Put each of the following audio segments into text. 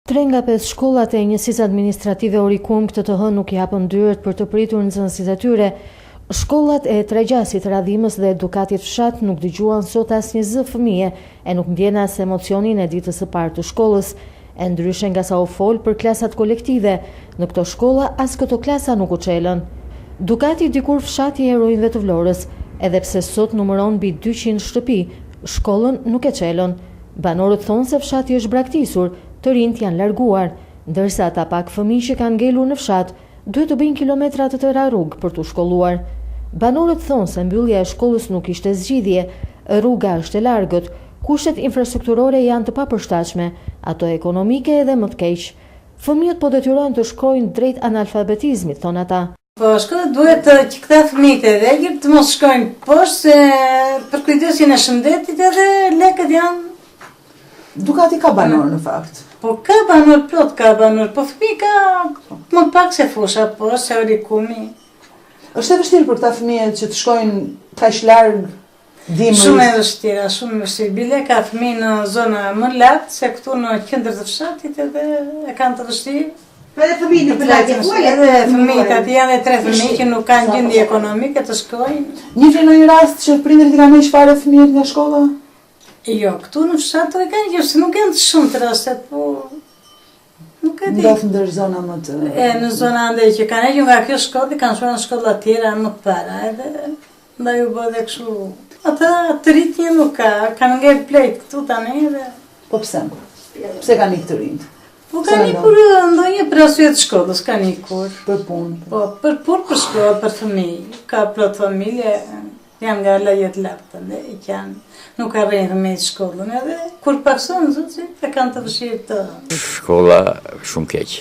3 nga 5 shkollat e njësisë administrative Orikum këtë të hënë nuk i hapën dyert për të pritur nxënësit e tyre. Shkollat e Tregjasit, Radhimës dhe Edukatit Fshat nuk dëgjuan sot asnjë zë fëmijë e nuk mbjen as emocionin e ditës së parë të shkollës. E ndryshe nga sa u fol për klasat kolektive, në këto shkolla as këto klasa nuk u çelën. Dukati dikur fshati i heroinëve të Vlorës, edhe pse sot numëron mbi 200 shtëpi, shkollën nuk e çelën. Banorët thonë se fshati është braktisur, të rinjt janë larguar, ndërsa ata pak fëmijë që kanë ngelur në fshat duhet të bëjnë kilometra të tëra rrugë për të shkolluar. Banorët thonë se mbyllja e shkollës nuk ishte zgjidhje, rruga është e largët, kushtet infrastrukturore janë të papërshtatshme, ato ekonomike edhe më të keq. Fëmijët po detyrohen të shkojnë drejt analfabetizmit, thonë ata. Po shkolla duhet që këta fëmijët e vegjël të mos shkojnë poshtë për kujdesjen e shëndetit edhe lekët janë. Dukati ka banor në fakt. Po ka banor, plot ka banor, po fëmijë ka më pak se fusha, po se Orikumi. Është e vështirë për këta fëmijë që të shkojnë kaq larg dimër. Shumë e vështirë, shumë e vështirë. Bile ka fëmijë në zona më lartë se këtu në qendër të fshatit edhe e kanë të vështirë. Edhe fëmijët në plagje tuaj, edhe fëmijët aty janë 3 fëmijë që nuk kanë gjendje ekonomike të shkojnë. Njihni në një rast që prindërit kanë më çfarë fëmijët nga shkolla? Jo, këtu në fshat e kanë gjë, se nuk janë të shumë të rastet, po nuk e di. Ndodh ndër zona më të... Në zona ndaj që kanë hequr nga kjo shkollë, kanë shkuar në shkolla të tjera më para, edhe ndaj u bë dhe kështu. Ata të ritje nuk ka, kanë ngel plejt këtu tani edhe... Po pse? Pse kanë ikë të rinjt? Po kanë ikur ndonjë për arsye të shkollës, kanë ikur. Për punë? Po, për punë, për shkollë, për fëmijë. Ka plot familje, janë nga lajet lartë, që janë. Nuk arrijnë fëmijët shkollën edhe kur pakson zotit e kanë të vështirë të. Shkolla shumë keq.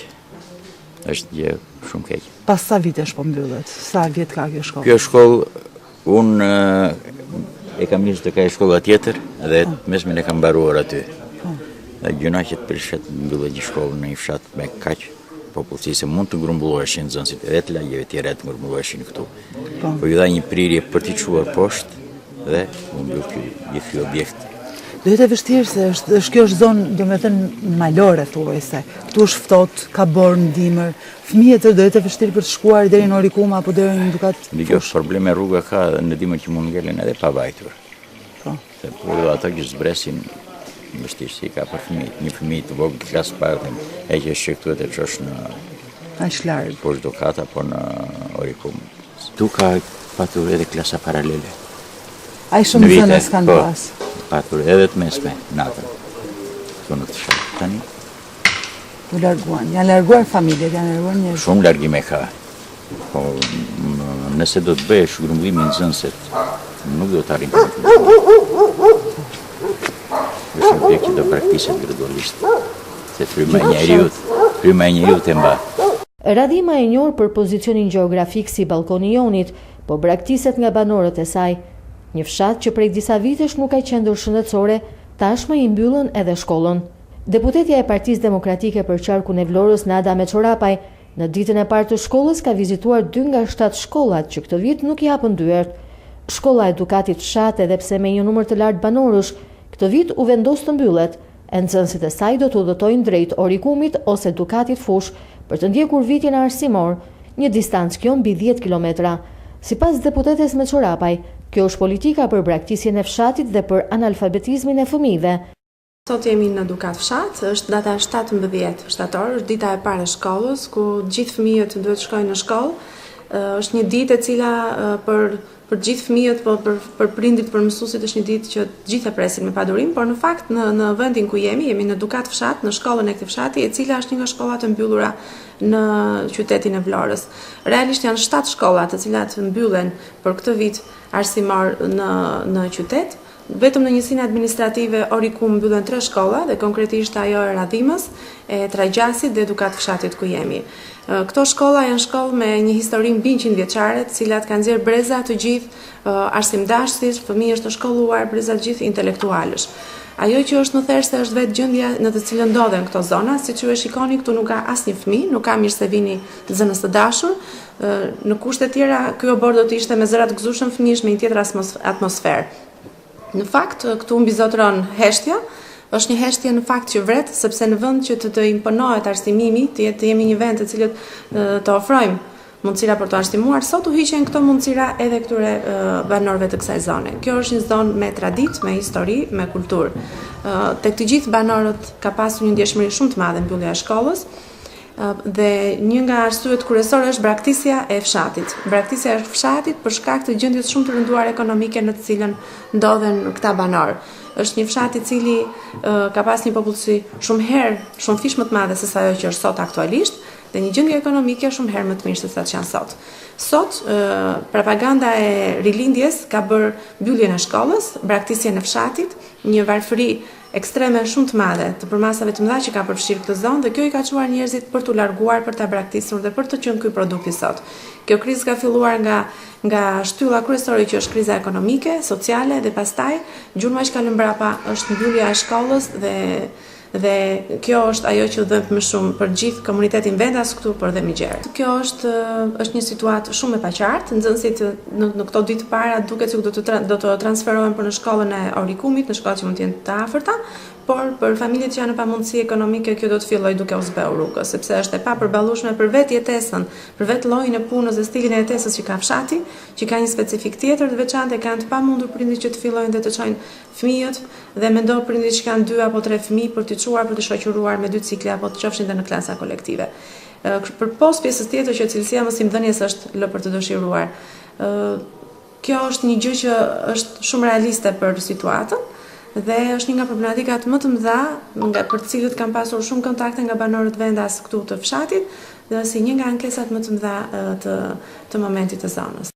Është gjë shumë keq. Pas sa vitesh po mbyllet? Sa vjet ka kjo shkollë? Kjo shkollë unë e kam nisur të kaj shkolla tjetër dhe mesmin e kam mbaruar aty. Dhe gjëna që të prishet mbyllet një shkollë në një fshat me kaq popullsi se mund të grumbulloheshin nxënësit edhe të lagjeve tjera të grumbulloheshin këtu. Po ju dha një prirje për t'i çuar poshtë dhe u mbyll gjithë ky objekt. Duhet e vështirë se kjo është zonë, domethënë malore thuajse. Ktu është ftohtë, ka borë në dimër. Fëmijët duhet e vështirë për të shkuar deri në Orikum apo deri në Dukat. Kjo probleme rruga ka në dimër që mund ngelen edhe pa vajtur. Po. Se por ata që zbresin vështirësi ka për fëmijët. Një fëmijë të vogël klasë parë e që është këtu e çosh në aq larg. Po Dukat apo në Orikum. Tu ka patur edhe klasa paralele. Ai shumë zënës kanë pas. Patur edhe të mesme, natën. Këtu në të fshat tani. U larguan, janë larguar familjet, janë larguar njerëz. Shumë largime ka. Po nëse do të bëhesh grumbullimin e nxënësit, nuk do të arrijnë. Është një gjë që do praktiset gradualisht. Se fryma e njeriu e mba. Radhima e njohur për pozicionin gjeografik si ballkoni i Jonit, po braktiset nga banorët e saj. Një fshat që prej disa vitesh nuk ka qendër shëndetësore, tashmë i mbyllën edhe shkollën. Deputetja e Partisë Demokratike për qarkun e Vlorës, Nada Meçorapaj, në ditën e parë të shkollës ka vizituar 2 nga 7 shkollat që këtë vit nuk i hapën dyert. Shkolla e Edukatit Fshat, edhe pse me një numër të lartë banorësh, këtë vit u vendos të mbyllet. Nxënësit e saj do të udhëtojnë drejt Orikumit ose Dukatit Fush për të ndjekur vitin arsimor, një distancë kjo mbi 10 kilometra. Sipas deputetes Meçorapaj, kjo është politika për braktisjen e fshatit dhe për analfabetizmin e fëmijëve. Sot jemi në Dukat Fshat, është data 17 shtator, është dita e parë e shkollës, ku gjithë fëmijët duhet shkojnë në shkollë. Është një ditë e cila për gjithë fëmijët, po për prindrit, për mësuesit është një ditë që të gjithë e presin me padurim, por në fakt në vendin ku jemi në Dukat Fshat, në shkollën e këtij fshati, e cila është një nga shkollat e mbyllura në qytetin e Vlorës. Realisht janë 7 shkolla të cilat mbyllen për këtë vit arsimor në qytet. Vetëm në njësinë administrative Orikum mbyllen 3 shkolla dhe konkretisht ajo e Radhimës, e Tregjasit dhe Dukat Fshatit ku jemi. Këto shkolla janë shkollë me një histori mbi 100 vjeçare, të cilat kanë nxjerrë breza të gjithë arsimdashësit, fëmijësh të shkolluar, breza të gjithë intelektualësh. Ajo që është në therse është vetë gjendja në të cilën ndodhen këto zona, siç ju e shikoni këtu nuk ka asnjë fëmijë, nuk ka mirësevini zënës të dashur. Në kushte tjera ky obor do të ishte me zëra të gëzueshëm fëmijësh me një tjetër atmosferë. Në fakt, këtu mbizotëron heshtja, është një heshtje në fakt që vret, sepse në vend që të imponohet arsimimi, të jemi një vend të cilët të ofrojmë mundësira për të arsimuar, sot u hiqen këto mundësira edhe këtyre banorëve të kësaj zone. Kjo është një zonë me traditë, me histori, me kulturë. Tek të gjithë banorët ka pasur një ndjeshmëri shumë të madhe mbyllja e shkollës, dhe një nga arsyet kryesore është braktisja e fshatit. Braktisja e fshatit për shkak të gjendjes shumë të rënduar ekonomike në të cilën ndodhen këta banorë. Është një fshat I cili ka pas një popullsi shumë fish më të madhe se sa ajo që është sot aktualisht, dhe një gjendje ekonomike shumë herë më të mirë se sa që janë sot. Sot, propaganda e rilindjes ka bërë mbylljen e shkollës, braktisjen e fshatit, një varfëri ekstreme shumë të madhe të përmasave të mëdha që ka përfshirë këtë zonë, dhe kjo I ka çuar njerëzit për t'u larguar, për ta braktisur dhe për të qenë ky produkti sot. Kjo krizë ka filluar nga shtylla kryesore që është kriza ekonomike, sociale, dhe pastaj gjurma që ka lënë mbrapa është mbyllja e shkollës, dhe kjo është ajo që dëmt më shumë për gjithë komunitetin vendas këtu, por dhe migjerë. Kjo është një situatë shumë e paqartë. Nxënësit në këto ditë të para duket se do të transferohen për në shkollën e Orikumit, në shkollat që mund të jenë të afërta, por për familjet që janë në pamundësi ekonomike kjo do të fillojë duke u zbeu rrugës, sepse është e papërballueshme për vetë jetesën, për vetë llojin e punës dhe stilin e jetesës që ka fshati, që ka një specifik tjetër të veçantë, kanë të pamundur prindit që të fillojnë dhe të çojnë fëmijët, dhe mendoj prindit që kanë 2 apo 3 fëmijë për t'i çuar, për t'i shoqëruar me 2 cikle apo të qofshin dhe në klasa kolektive. Përpos pjesës tjetër që cilësia mësimdhënies është lë për të dëshiruar. Kjo është një gjë që është shumë realiste për situatën, dhe është një nga problematikat më të mëdha për të cilët kanë pasur shumë kontakte nga banorët vendas këtu të fshatit, dhe si një nga ankesat më të mëdha të momentit të zonës.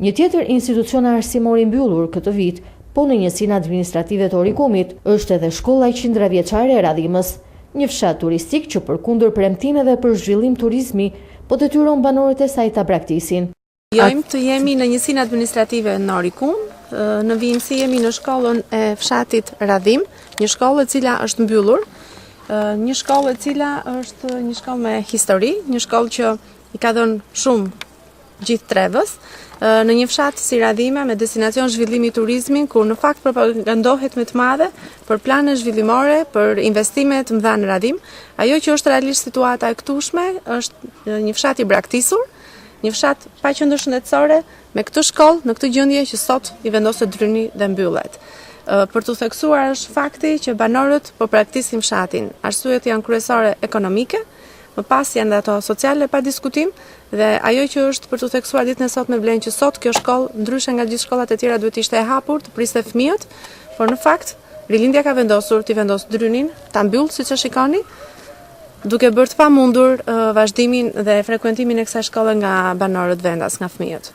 Një tjetër institucion arsimor I mbyllur këtë vit, po në njësinë administrative të Orikumit, është edhe shkolla 100 vjeçare e Radhimës, një fshat turistik që përkundër premtimeve për zhvillim turizmi, po detyron banorët e saj ta braktisin. Jojmë të jemi në njësinë administrative në Orikum, në vimësi jemi në shkollën e fshatit Radhim, një shkollë e cila është mbyllur, një shkollë e cila është një shkollë me histori, një shkollë që I ka dhënë shumë gjithë trevës, në një fshat si Radhima me destinacion zhvillimi turizmin, kur në fakt propagandohet me të madhe për plane zhvillimore, për investime të mëdha në Radhim. Ajo që është realisht situata e këtushme është një fshat I braktisur, një fshat pa qendër shëndetësore, me këtë shkollë në këtë gjendje që sot I vendoset dryni dhe mbyllet. Për të theksuar është fakti që banorët po braktisin fshatin. Arsyet janë kryesore ekonomike, më pas janë ato sociale pa diskutim, dhe ajo që është për të theksuar ditën e sot me vlen që sot kjo shkollë, ndryshe nga gjithë shkollat e tjera, duhet të ishte e hapur, të priste fëmijët, por në fakt rilindja ka vendosur të vendos drynin, ta mbyll siç e shikoni, duke bërë të pamundur vazhdimin dhe frekuentimin e kësaj shkolle nga banorët vendas, nga fëmijët.